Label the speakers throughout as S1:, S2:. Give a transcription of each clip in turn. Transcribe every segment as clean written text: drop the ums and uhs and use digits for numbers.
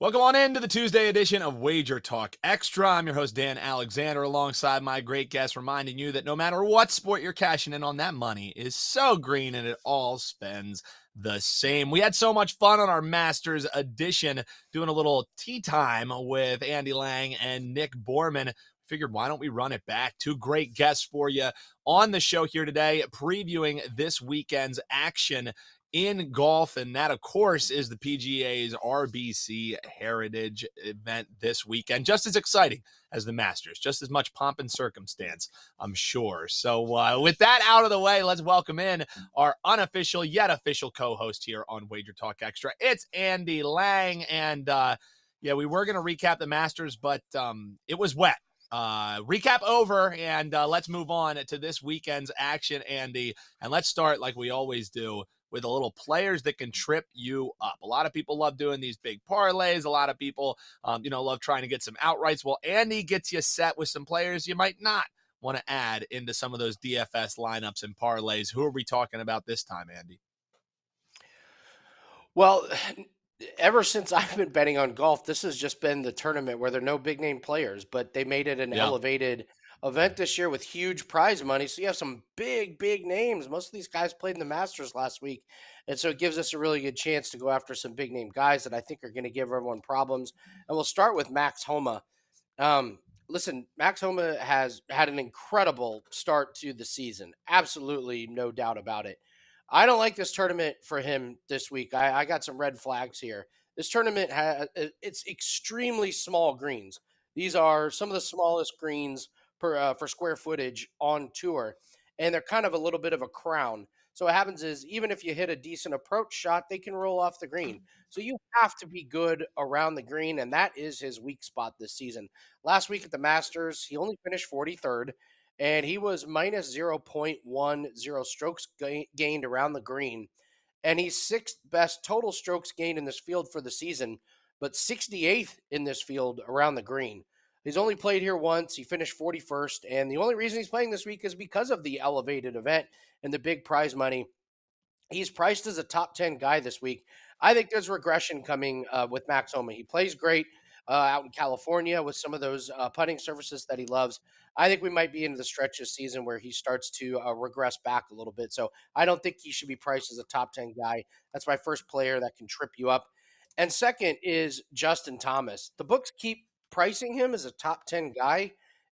S1: Welcome on into the Tuesday edition of Wager Talk Extra. I'm your host, Dan Alexander, alongside my great guest, reminding you that no matter what sport you're cashing in on, that money is so green and it all spends the same. We had so much fun on our Masters edition doing a little tea time with Andy Lang and Nick Borrman. Figured, why don't we run it back? Two great guests for you on the show here today, previewing this weekend's action in golf, and that, of course, is the PGA's RBC Heritage event this weekend. Just as exciting as the Masters, just as much pomp and circumstance, I'm sure. So with that out of the way, let's welcome in our unofficial yet official co-host here on Wager Talk Extra. It's Andy Lang, and we were going to recap the Masters, but it was wet. Recap over, and let's move on to this weekend's action, Andy, and let's start like we always do with a little players that can trip you up. A lot of people love doing these big parlays. A lot of people, love trying to get some outrights. Well, Andy gets you set with some players you might not want to add into some of those DFS lineups and parlays. Who are we talking about this time, Andy?
S2: Well, ever since I've been betting on golf, this has just been the tournament where there are no big name players, but they made it an elevated event this year with huge prize money. So you have some big names. Most of these guys played in the Masters last week. And so it gives us a really good chance to go after some big name guys that I think are going to give everyone problems. And we'll start with Max Homa. Listen, Max Homa has had an incredible start to the season. Absolutely no doubt about it. I don't like this tournament for him this week. I got some red flags here. This tournament it's extremely small greens. These are some of the smallest greens for square footage on tour, and they're kind of a little bit of a crown. So what happens is even if you hit a decent approach shot, they can roll off the green. So you have to be good around the green, and that is his weak spot this season. Last week at the Masters, he only finished 43rd, and he was minus 0.10 strokes gained around the green. And he's sixth best total strokes gained in this field for the season, but 68th in this field around the green. He's only played here once. He finished 41st. And the only reason he's playing this week is because of the elevated event and the big prize money. He's priced as a top 10 guy this week. I think there's regression coming with Max Homa. He plays great out in California with some of those putting surfaces that he loves. I think we might be into the stretch this season where he starts to regress back a little bit. So I don't think he should be priced as a top 10 guy. That's my first player that can trip you up. And second is Justin Thomas. The books keep pricing him as a top 10 guy,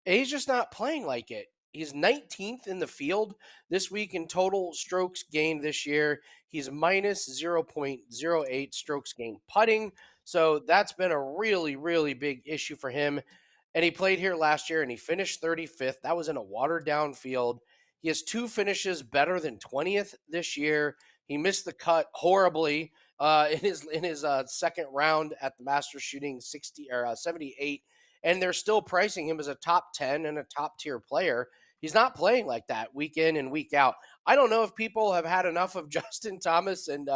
S2: and he's just not playing like it. He's 19th in the field this week in total strokes gained this year. He's minus 0.08 strokes gained putting. So that's been a really big issue for him. And he played here last year and he finished 35th. That was in a watered down field. He has two finishes better than 20th this year. He missed the cut horribly in his second round at the Masters, shooting 78, and they're still pricing him as a top 10 and a top tier player. He's not playing like that week in and week out. I don't know if people have had enough of Justin Thomas and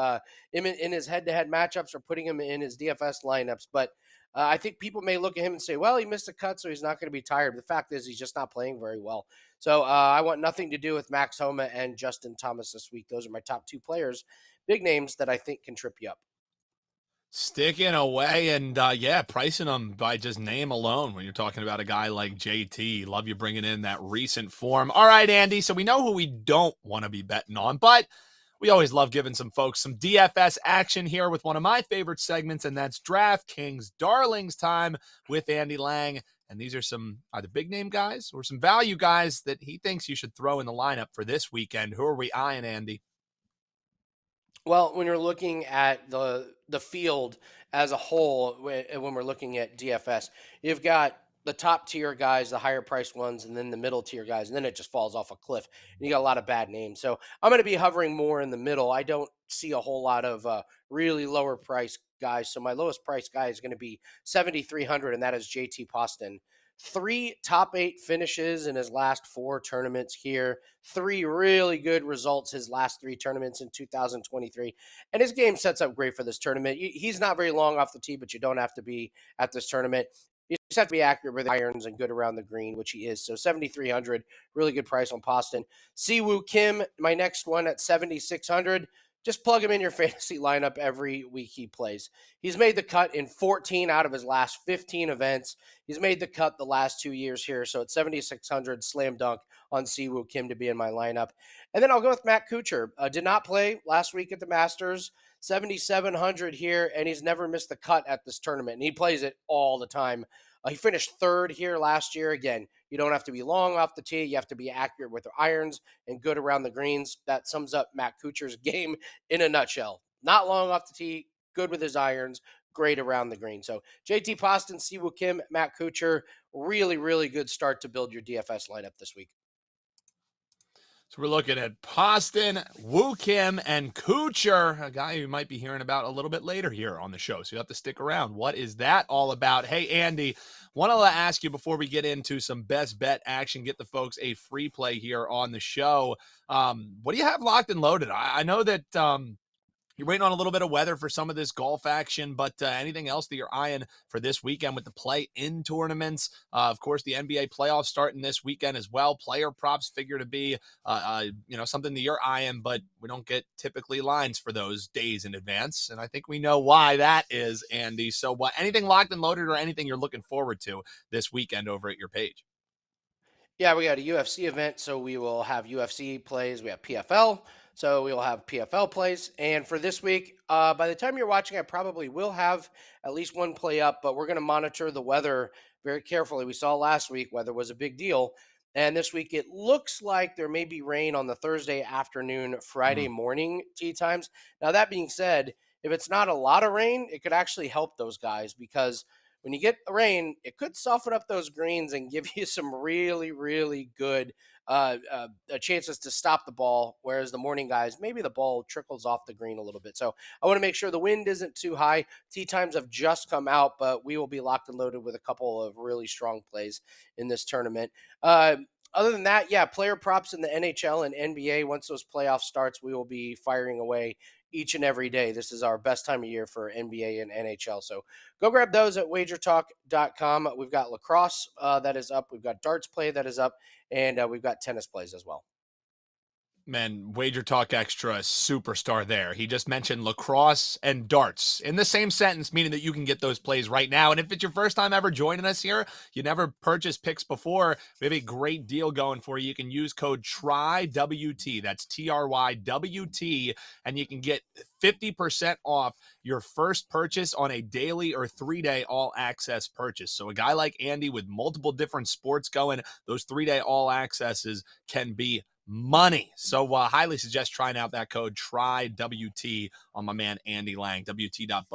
S2: him in his head-to-head matchups or putting him in his DFS lineups, but I think people may look at him and say, well, he missed a cut, so he's not going to be tired. The fact is he's just not playing very well. So I want nothing to do with Max Homa and Justin Thomas this week. Those are my top two players, big names that I think can trip you up.
S1: Sticking away and, pricing them by just name alone when you're talking about a guy like JT. Love you bringing in that recent form. All right, Andy, so we know who we don't want to be betting on, but we always love giving some folks some DFS action here with one of my favorite segments, and that's DraftKings Darlings time with Andy Lang. And these are some either big-name guys or some value guys that he thinks you should throw in the lineup for this weekend. Who are we eyeing, Andy?
S2: Well, when you're looking at the field as a whole, when we're looking at DFS, you've got the top tier guys, the higher priced ones, and then the middle tier guys, and then it just falls off a cliff. And you got a lot of bad names. So I'm going to be hovering more in the middle. I don't see a whole lot of really lower price guys. So my lowest price guy is going to be 7,300, and that is JT Poston. 3 top 8 finishes in his last 4 tournaments here. 3 really good results his last 3 tournaments in 2023. And his game sets up great for this tournament. He's not very long off the tee, but you don't have to be at this tournament. You just have to be accurate with the irons and good around the green, which he is. So 7,300, really good price on Poston. Siwoo Kim, my next one at 7,600. just plug him in your fantasy lineup every week he plays. He's made the cut in 14 out of his last 15 events. He's made the cut the last 2 years here. So at 7,600, slam dunk on Siwoo Kim to be in my lineup. And then I'll go with Matt Kuchar. Did not play last week at the Masters. 7,700 here, and he's never missed the cut at this tournament. And he plays it all the time. He finished third here last year. Again, you don't have to be long off the tee. You have to be accurate with the irons and good around the greens. That sums up Matt Kuchar's game in a nutshell. Not long off the tee, good with his irons, great around the green. So JT Poston, Siwoo Kim, Matt Kuchar, really, really good start to build your DFS lineup this week.
S1: So we're looking at Poston, Woo Kim, and Kuchar, a guy you might be hearing about a little bit later here on the show. So you have to stick around. What is that all about? Hey, Andy, want to ask you before we get into some best bet action, get the folks a free play here on the show. What do you have locked and loaded? I know that you're waiting on a little bit of weather for some of this golf action, but anything else that you're eyeing for this weekend with the play-in tournaments? Of course, the NBA playoffs starting this weekend as well. Player props figure to be, something that you're eyeing, but we don't get typically lines for those days in advance, and I think we know why that is, Andy. So, anything locked and loaded or anything you're looking forward to this weekend over at your page?
S2: Yeah, we got a UFC event, so we will have UFC plays. We have PFL, so we will have PFL plays. And for this week, by the time you're watching, I probably will have at least one play up, but we're going to monitor the weather very carefully. We saw last week weather was a big deal. And this week, it looks like there may be rain on the Thursday afternoon, Friday morning tee times. Now, that being said, if it's not a lot of rain, it could actually help those guys because when you get the rain, it could soften up those greens and give you some really, really good chances to stop the ball. Whereas the morning guys, maybe the ball trickles off the green a little bit. So I want to make sure the wind isn't too high. Tee times have just come out, but we will be locked and loaded with a couple of really strong plays in this tournament. Other than that, yeah, player props in the NHL and NBA. Once those playoffs starts, we will be firing away each and every day. This is our best time of year for NBA and NHL. So go grab those at wagertalk.com. We've got lacrosse that is up. We've got darts play that is up. And we've got tennis plays as well.
S1: Man, Wager Talk Extra superstar there. He just mentioned lacrosse and darts in the same sentence, meaning that you can get those plays right now. And if it's your first time ever joining us here, you never purchased picks before, we have a great deal going for you. You can use code TRYWT. That's TRYWT. And you can get 50% off your first purchase on a daily or 3-day all-access purchase. So a guy like Andy with multiple different sports going, those 3-day all-accesses can be money. So highly suggest trying out that code TRYWT on my man Andy Lang, WT.buzz/AL.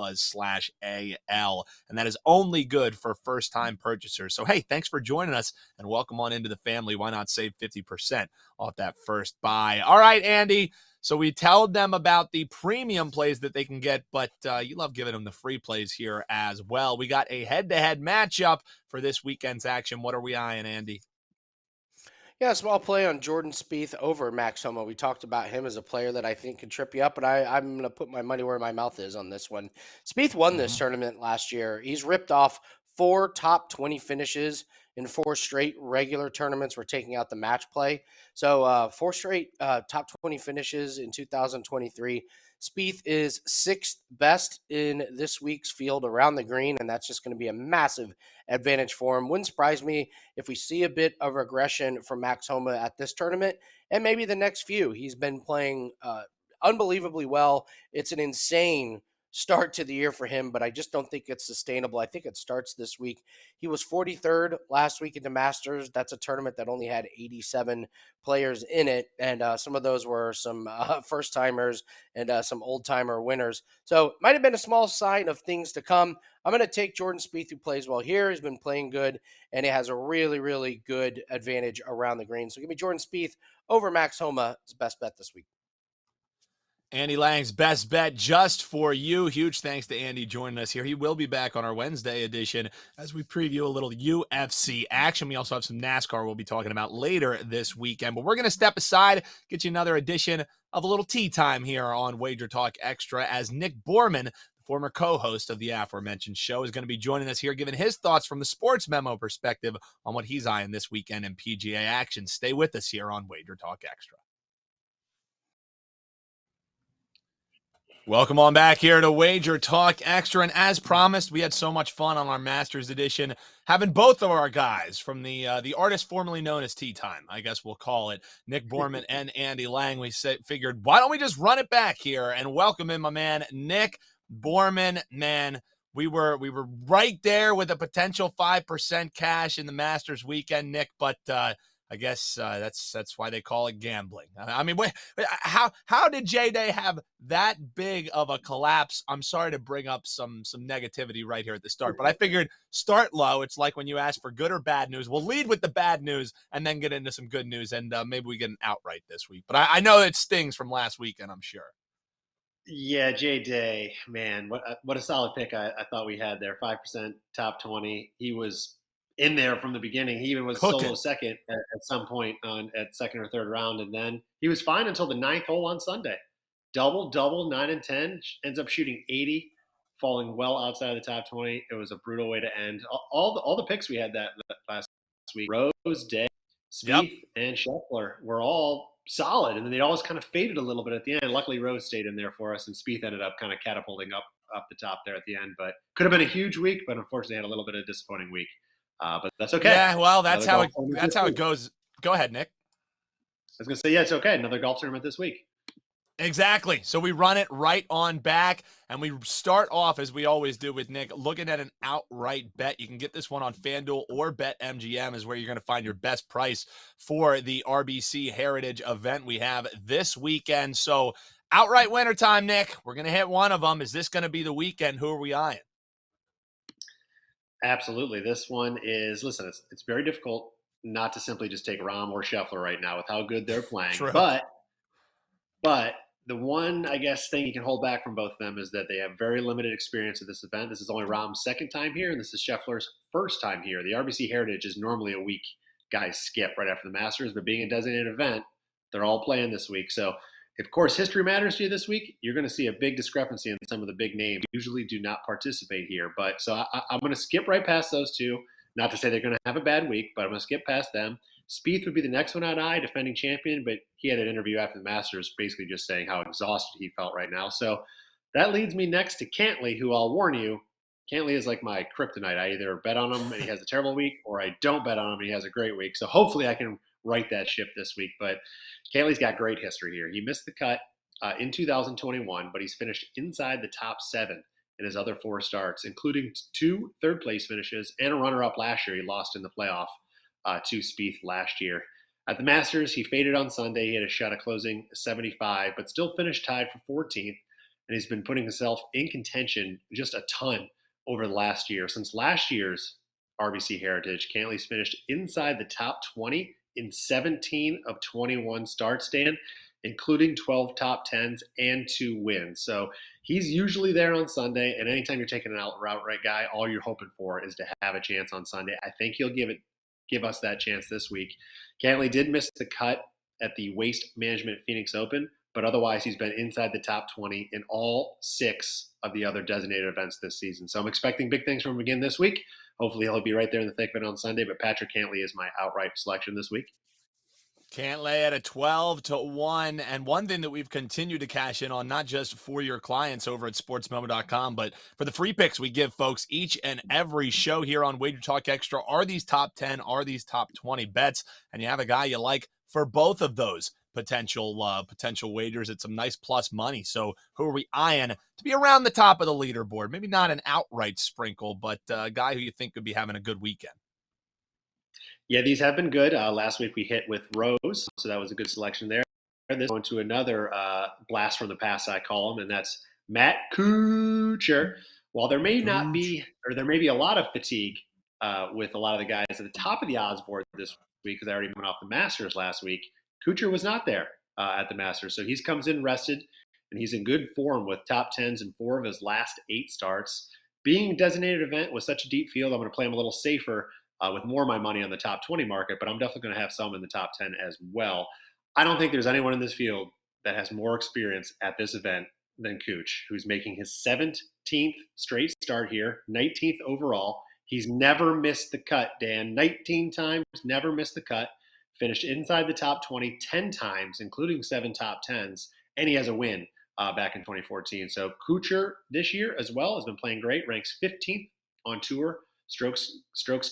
S1: And that is only good for first-time purchasers. So, hey, thanks for joining us and welcome on into the family. Why not save 50% off that first buy? All right, Andy. So we told them about the premium plays that they can get, but you love giving them the free plays here as well. We got a head-to-head matchup for this weekend's action. What are we eyeing, Andy?
S2: Yeah, small play on Jordan Spieth over Max Homa. We talked about him as a player that I think can trip you up, but I'm going to put my money where my mouth is on this one. Spieth won this tournament last year. He's ripped off 4 top 20 finishes in 4 straight regular tournaments. We're taking out the match play. So 4 straight top 20 finishes in 2023. Spieth is 6th best in this week's field around the green, and that's just going to be a massive advantage for him. Wouldn't surprise me if we see a bit of regression from Max Homa at this tournament and maybe the next few. He's been playing unbelievably well. It's an insane start to the year for him, but I just don't think it's sustainable. I think it starts this week. He was 43rd last week at the Masters. That's a tournament that only had 87 players in it, and some of those were some first-timers and some old-timer winners. So might have been a small sign of things to come. I'm going to take Jordan Spieth, who plays well here. He's been playing good, and he has a really, really good advantage around the green. So give me Jordan Spieth over Max Homa as best bet this week.
S1: Andy Lang's best bet just for you. Huge thanks to Andy joining us here. He will be back on our Wednesday edition as we preview a little UFC action. We also have some NASCAR we'll be talking about later this weekend. But we're going to step aside, get you another edition of a little tea time here on Wager Talk Extra as Nick Borrman, former co-host of the aforementioned show, is going to be joining us here, giving his thoughts from the sports memo perspective on what he's eyeing this weekend in PGA action. Stay with us here on Wager Talk Extra. Welcome on back here to Wager Talk Extra. And as promised, we had so much fun on our Masters edition, having both of our guys from the artist formerly known as Tea Time, I guess we'll call it, Nick Borrman and Andy Lang. We figured, why don't we just run it back here and welcome in my man, Nick Borrman. Man, we were right there with a potential 5% cash in the Masters weekend, Nick, but I guess that's why they call it gambling. I mean, how did J-Day have that big of a collapse? I'm sorry to bring up some negativity right here at the start, but I figured start low. It's like when you ask for good or bad news. We'll lead with the bad news and then get into some good news, and maybe we get an outright this week. But I know it stings from last weekend, I'm sure.
S3: Yeah, J-Day, man, what a solid pick I thought we had there. 5% top 20. He was in there from the beginning. He even was
S1: Cooking.
S3: solo second at some point at second or third round, and then he was fine until the ninth hole on Sunday. Double, 9 and 10. Ends up shooting 80, falling well outside of the top 20. It was a brutal way to end. All the picks we had that last week, Rose, Day,
S1: Yep.
S3: Spieth, and Scheffler were all solid, and then they always kind of faded a little bit at the end. Luckily, Rose stayed in there for us, and Spieth ended up kind of catapulting up the top there at the end. But could have been a huge week, but unfortunately had a little bit of a disappointing week. But that's okay.
S1: Yeah, well, that's how it
S3: week.
S1: goes. Go ahead, Nick.
S3: I was gonna say, yeah, it's okay. Another golf tournament this week.
S1: Exactly. So we run it right on back, and we start off, as we always do with Nick, looking at an outright bet. You can get this one on FanDuel or BetMGM is where you're going to find your best price for the RBC Heritage event we have this weekend. So outright winner time, Nick. We're going to hit one of them. Is this going to be the weekend? Who are we eyeing?
S3: Absolutely. This one is, listen, it's very difficult not to simply just take Rahm or Scheffler right now with how good they're playing.
S1: True.
S3: But the one, I guess, thing you can hold back from both of them is that they have very limited experience at this event. This is only Rahm's second time here, and this is Scheffler's first time here. The RBC Heritage is normally a week guys skip right after the Masters, but being a designated event, they're all playing this week. So if course history matters to you this week, you're going to see a big discrepancy in some of the big names. Usually do not participate here. But so I'm going to skip right past those two. Not to say they're going to have a bad week, but I'm going to skip past them. Spieth would be the next one I'd eye, defending champion, but he had an interview after the Masters basically just saying how exhausted he felt right now. So that leads me next to Cantlay, who I'll warn you, Cantlay is like my kryptonite. I either bet on him and he has a terrible week, or I don't bet on him and he has a great week. So hopefully I can right that ship this week. But Cantlay's got great history here. He missed the cut in 2021, but he's finished inside the top 7 in his other 4 starts, including 2 third-place finishes and a runner-up last year. He lost in the playoff to Spieth last year. At the Masters, he faded on Sunday. He had a shot at closing 75, but still finished tied for 14th, and he's been putting himself in contention just a ton over the last year. Since last year's RBC Heritage, Cantlay's finished inside the top 20 in 17 of 21 starts, Dan, including 12 top 10s and 2 wins. So he's usually there on Sunday, and anytime you're taking an outright guy, all you're hoping for is to have a chance on Sunday. I think he'll give us that chance this week. Cantlay did miss the cut at the Waste Management Phoenix Open, but otherwise he's been inside the top 20 in all 6 of the other designated events this season. So I'm expecting big things from him again this week. Hopefully he'll be right there in the thick of it on Sunday, but Patrick Cantlay is my outright selection this week.
S1: Cantlay at a 12-1. And one thing that we've continued to cash in on, not just for your clients over at sportsmemo.com, but for the free picks we give folks each and every show here on Wager Talk Extra, are these top 10, are these top 20 bets, and you have a guy you like for both of those potential wagers at some nice plus money. So who are we eyeing to be around the top of the leaderboard? Maybe not an outright sprinkle, but a guy who you think could be having a good weekend.
S3: Yeah, these have been good. Last week we hit with Rose, so that was a good selection there. This going to another blast from the past, I call him, and that's Matt Kuchar. While there may not be, or there may be a lot of fatigue with a lot of the guys at the top of the odds board this week, because I already went off the Masters last week, Kuchar was not there at the Masters, so he comes in rested, and he's in good form with top 10s in 4 of his last 8 starts. Being a designated event with such a deep field, I'm going to play him a little safer with more of my money on the top 20 market, but I'm definitely going to have some in the top 10 as well. I don't think there's anyone in this field that has more experience at this event than Cooch, who's making his 17th straight start here, 19th overall. He's never missed the cut, Dan. 19 times, never missed the cut. Finished inside the top 20 10 times, including 7 top 10s, and he has a win back in 2014. So Kuchar this year as well has been playing great, ranks 15th on tour, strokes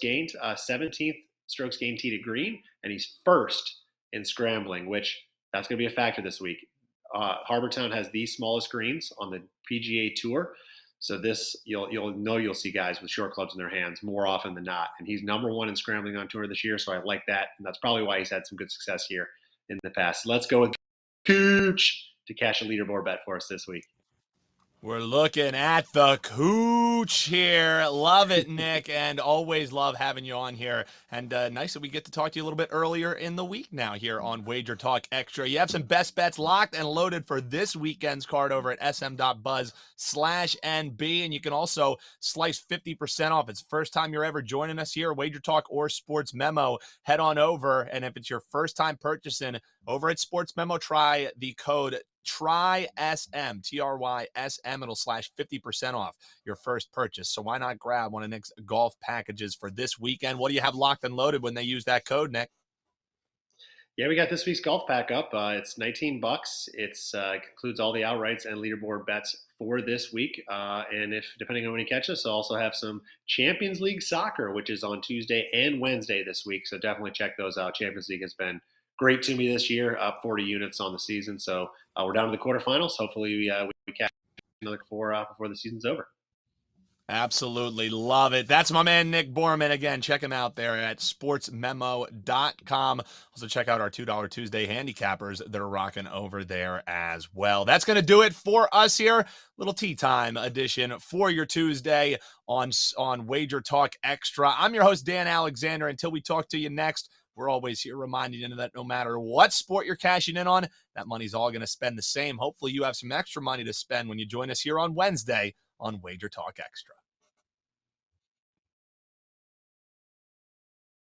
S3: gained, 17th strokes gained tee to green, and he's first in scrambling, which that's going to be a factor this week. Harbour Town has the smallest greens on the PGA Tour. So this you'll see guys with short clubs in their hands more often than not, and he's number one in scrambling on tour this year. So I like that, and that's probably why he's had some good success here in the past. Let's go with Cooch to cash a leaderboard bet for us this week.
S1: We're looking at the Cooch here. Love it, Nick, and always love having you on here. And nice that we get to talk to you a little bit earlier in the week now here on Wager Talk Extra. You have some best bets locked and loaded for this weekend's card over at sm.buzz/NB, and you can also slice 50% off. It's the first time you're ever joining us here, Wager Talk or SportsMemo. Head on over, and if it's your first time purchasing over at SportsMemo, try the code TRYSM, TRYSM. It'll slash 50% off your first purchase. So why not grab one of Nick's golf packages for this weekend? What do you have locked and loaded when they use that code, Nick?
S3: Yeah, we got this week's golf pack up. It's $19. It includes all the outrights and leaderboard bets for this week. And if depending on when you catch us, I'll also have some Champions League soccer, which is on Tuesday and Wednesday this week. So definitely check those out. Champions League has been great to me this year, up 40 units on the season. So we're down to the quarterfinals. Hopefully we catch another four before the season's over.
S1: Absolutely love it. That's my man, Nick Borrman. Again, check him out there at sportsmemo.com. Also check out our $2 Tuesday handicappers that are rocking over there as well. That's going to do it for us here. Little tea time edition for your Tuesday on Wager Talk Extra. I'm your host, Dan Alexander. Until we talk to you next, we're always here reminding you that no matter what sport you're cashing in on, that money's all going to spend the same. Hopefully you have some extra money to spend when you join us here on Wednesday on Wager Talk Extra.